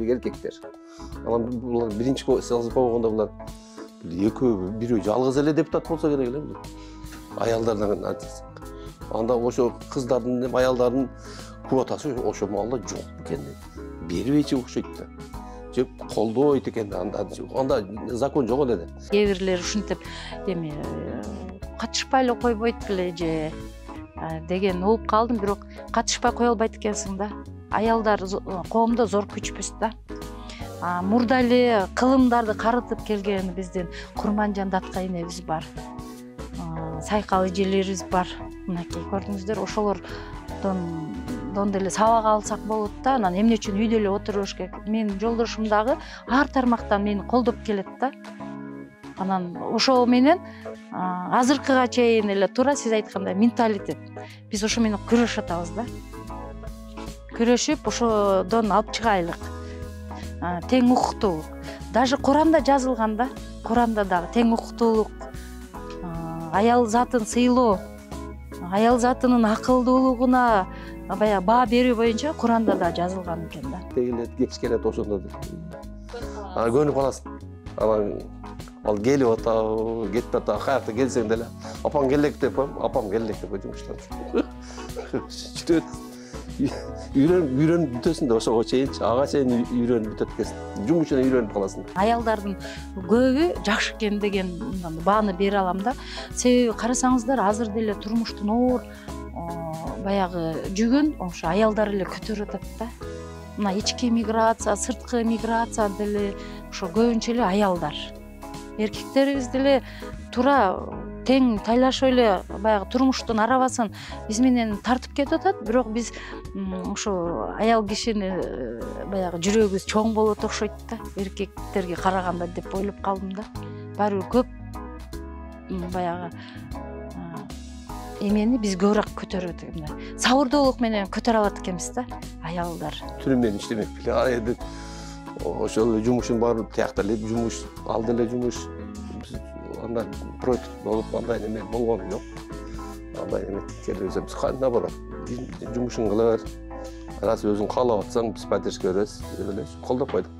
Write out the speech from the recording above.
эле эркектер. Анан булар биринчи сыйынып койгондо булар экөө бирөө жалгыз эле депутат болсо керек эле бул. Аялдардан артист. Анда ошо кыздардын, аялдардын квотасы ошо маалда жок экен. Бербейчи окшойт да. Же колдойт экен анда закон жок эле. Кээ бирлер ушинтип эми катышпай эле койбойт беле же деген угуп калдым, бирок катышпай кое албайт экенсиң да. Аялдар коомдо зор күчпүз да. Мурда эле кылымдарды карытып келген биздин Курманжан Датка энебиз бар. Сайкал эжелерибиз бар. Мынакей көрдүңүздөр, ошолордон деле сабак алсак болот да. Анан эмне үчүн үйдө эле отуруш керек? Менин жолдошум дагы ар тармактан мени колдоп келет да. Анан ошол менен азыркыга чейин эле туура сиз айткандай менталитет. Биз ошо менен күрөшүп атабыз да. Күрөшүп ошодон алып чыгайлык. Тең укуктуулук. Даже Куранда жазылган да. Куранда дагы тең укуктуулук, аял затын сыйлоо, аял затынын акылдуулугуна баягы баа берүү боюнча Куранда да жазылган экен да. Келет, кеч келет ошондо. Көнүп каласың. Анан ал келип атабы, кетип атабы, каякта келсең деле, апаң келек деп коем, апам келек деп жумуштан. Жүрөт. Үйрөнүп бүтөсүң да ошого чейинчи, ага чейин үйрөнүп бүтөт экенсиң. Жумушуна үйрөнүп каласың. Аялдардын көбү жакшы экен деген бааны бере алам да. Себеби карасаңыздар, азыр деле турмуштун оор баягы жүгүн ошо аялдар эле көтөрүп атат да. Мына ички миграция, сырткы миграция деле ошо көбүнчө эле аялдар. Эркектерибиз деле туура тең тайлашып эле баягы турмуштун арабасын биз менен тартып кетип атат, бирок биз ошо аял кишини баягы жүрөгүбүз чоң болот окшойт да, эркектерге караганда деп ойлоп калдым да. Баары бир көп баягы эмени биз көбүрөөк көтөрөт экенбиз. Сабырдуулук менен көтөрө алат экенбиз да, аялдар. Түрүмен иштемек беле. Ошол жумушун баары тиякта эле жумуш, ал деле жумуш. Анда против болуп, андай эме болгон жок. Андай эме келебиз, биз наоборот, жумушун кыла бер. Раз өзүң каалап атсаң, биз поддержка беребиз, деп эле колдоп койдук.